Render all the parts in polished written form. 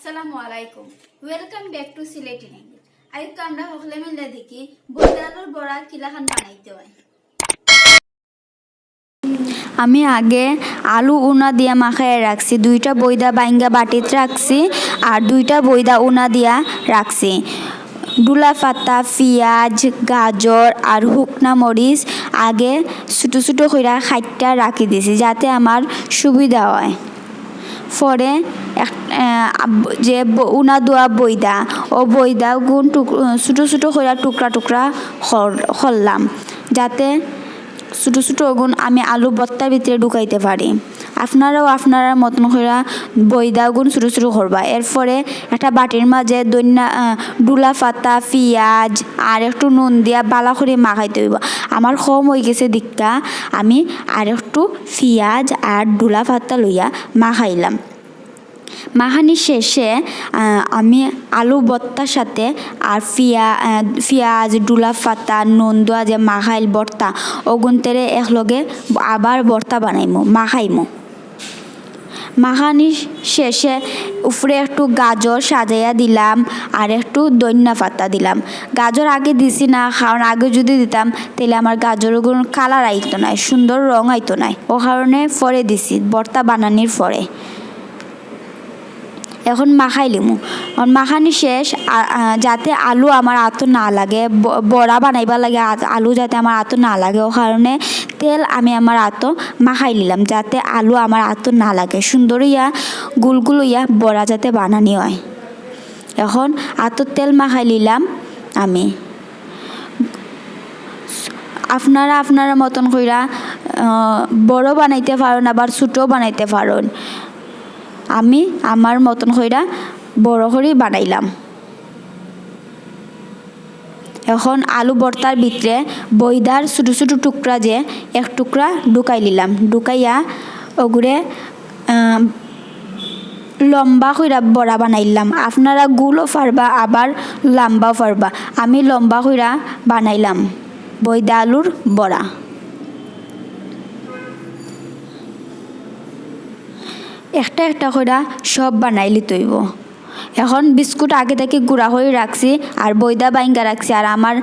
আসসালামু আলাইকুম। Welcome back to Sylheti language. আজকে আমরা হকলে মিলে দেখি বইদালুর বড়া কিলাখান বানাইতে হয়। আমি আগে আলু উনা দিয়া মাখায় রাখছি, 2টা বইদা বাইঙ্গা বাটিতে রাখছি আর 2টা বইদা উনা দিয়া রাখছি। ডুলা পাতা, পিঁয়াজ, গাজর আর শুকনা মরিচ আগে ছোটো ছোটো করে খাইটটা রাখি দিছি যাতে আমার সুবিধা হয়। পরে যে উনা দোয়া বইদা ও বইদা গুণ ছোটো ছোটো করে টুকরা টুকরা করলাম যাতে ছোটো ছোটো গুণ আমি আলু ভর্তার ভিতরে ঢুকাইতে পারি। আপনারাও আপনারা মতন করে বইদা গুণ ছোটো ছোটো করবা। এরপরে একটা বাটির মাঝে ডুলা পাতা, পিঁয়াজ আর একটু নুন দিয়া বালা করে মাখাইতে হইব। আমার কম হয়ে গেছে দিকটা আমি আর একটু পিঁয়াজ আর ডুলা পাতা লইয়া মাখাইলাম। মাখানি শেষে আমি আলু ভর্তার সাথে আর পিঁয়াজ, ডুলা পাতা, নুন দেওয়া যে মাখাইল ভর্তা ওগুনতেরে একলগে আবার ভর্তা বানাইমু মাখাইমু। মাখানি শেষে উপরে একটু গাজর সাজাইয়া দিলাম আর একটু ধনিয়া পাতা দিলাম। গাজর আগে দিছি না, কারণ আগে যদি দিতাম তাহলে আমার গাজরগুলো কালার আইতো না, সুন্দর রং আইতো না, ও কারণে পরে দিছি ভর্তা বানানির পরে। এখন মাখাই লিমু। মাখানি শেষ যাতে আলু আমার আতো না লাগে, বড়া বানাইবা লাগে আলু যাতে আমার আতো না লাগে, ও কারণে তেল আমি আমার আতো মাখাই নিলাম যাতে আলু আমার আতো না লাগে, সুন্দর ইয়া গুলগুল ইয়া বড়া যাতে বানানি হয়। এখন আতো তেল মাখাই নিলাম আমি। আপনারা আপনারা মতন কইরা বড় বানাইতে পারেন আবার ছোটো বানাইতে পারেন। আমি আমার মতন কইরা বড় করে বানাইলাম। এখন আলু ভর্তার ভিতরে বইদার ছোটো ছোটো টুকরা যে এক টুকরা ঢুকাই নিলাম, ঢুকাইয়া ওগুরে লম্বা কইরা বড়া বানাইলাম। আপনারা গুলও পারবা আবার লম্বাও পারবা, আমি লম্বা কইরা বানাইলাম বইদা আলুর বড়া। একটা একটা করে সব বানাইলি তৈব। এখন বিস্কুট আগে থেকে গুঁড়া করে রাখছি আর বইদা বাইঙ্গা রাখছি আর আমার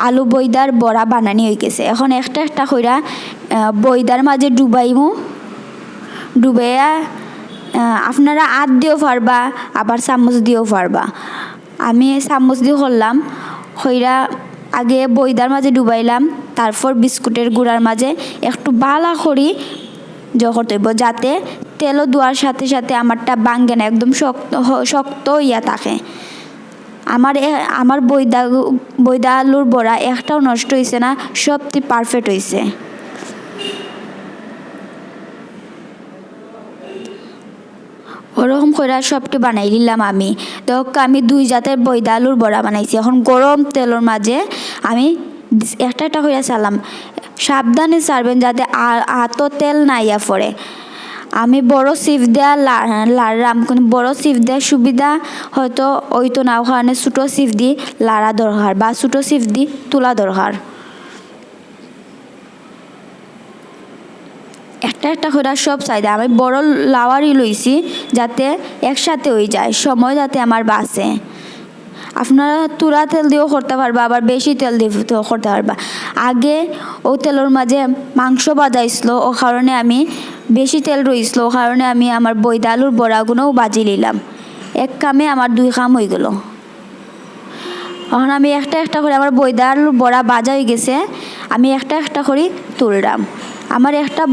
আলু বইদার বড়া বানানি হয়ে গেছে। এখন একটা একটা করে বইদার মাঝে ডুবাইমু, ডুবাইয়া আপনারা হাত দিয়েও পারবা আবার চামচ দিয়েও পারবা। আমি চামচ দিয়ে করলাম, কইরা আগে বইদার মাঝে ডুবাইলাম, তারপর বিস্কুটের গুঁড়ার মাঝে একটু বালা করি করতে হইব যাতে তেলও দেওয়ার সাথে সাথে আমারটা ভাঙ্গে না, একদম শক্ত ইয়া থাকে। আমার বইদা আলুর বড়া একটাও নষ্ট হয়েছে না, সবটি পারফেক্ট হয়েছে। ওরকম করে সবটি বানাই নিলাম আমি। তো আমি 2 জাতের বইদা আলুর বড়া বানাইছি। এখন গরম তেলের মাঝে আমি একটা একটা করে চালাম, সাবধানে ছাড়বেন যাতে আতো তেল না ইয়া পড়ে। আমি বড় সিফ দেওয়া লাড়লাম, কিন্তু বড় সিফ দেওয়ার সুবিধা হয়তো ওইতো না, ওখানে ছোটো সিফ দিয়ে লাড়া দরকার বা ছোটো সিফ দিয়ে তোলা দরকার। একটা একটা করে সব চাইদা আমি বড় লাওয়ারই লইছি যাতে একসাথে হয়ে যায়, সময় যাতে আমার বাঁচে। আপনারা তুলা তেল দিয়েও করতে পারবা আবার বেশি তেল দিয়েও করতে পারবা। আগে ও তেলের মাঝে মাংস বাজাইছিল, ও কারণে আমি বেশি তেল রইছিল, ও কারণে আমি আমার বইদা আলুর বড়াগুলোও বাজি নিলাম। এক কামে আমার 2 কাম হয়ে গেল। এখন আমি একটা একটা করে আমার বইদা আলুর বড়া বাজা হয়ে গেছে, আমি একটা একটা করে তুললাম। আমার একটা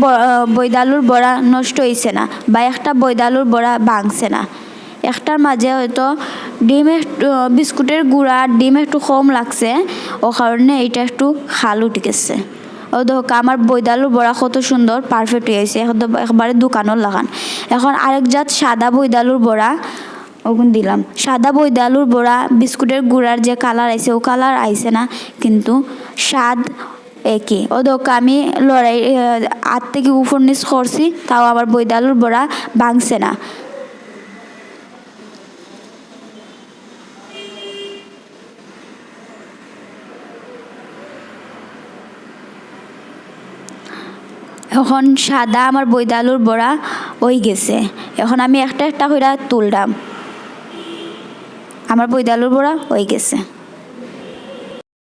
বইদা আলুর বড়া নষ্ট হয়েছে না বা একটা বইদা আলুর বড়া ভাঙছে না। একটার মাঝে হয়তো বিস্কুটের গুঁড়া ডিম একটু কম লাগছে, ও কারণে এটা একটু খাল উঠে গেছে। ও দেখো আমার বইদা আলুর বড়া কত সুন্দর পারফেক্ট হয়েছে, এখন তো একবারে দোকানও লাগান। এখন আরেক জাত সাদা বইদা আলুর বড়া ওগুন দিলাম। সাদা বইদা আলুর বড়া বিস্কুটের গুঁড়ার যে কালার আইছে ও কালার আইছে না, কিন্তু স্বাদ একই। ও দেখো আমি লড়াই হাত থেকে উপর নিচ করছি, তাও আমার বইদা আলুর বড়া ভাঙছে না। এখন সাদা আমার বইদা আলুর বড়া হয়ে গেছে। এখন আমি একটা একটা করে তুললাম। আমার বৈদালুর বড়া হয়ে গেছে।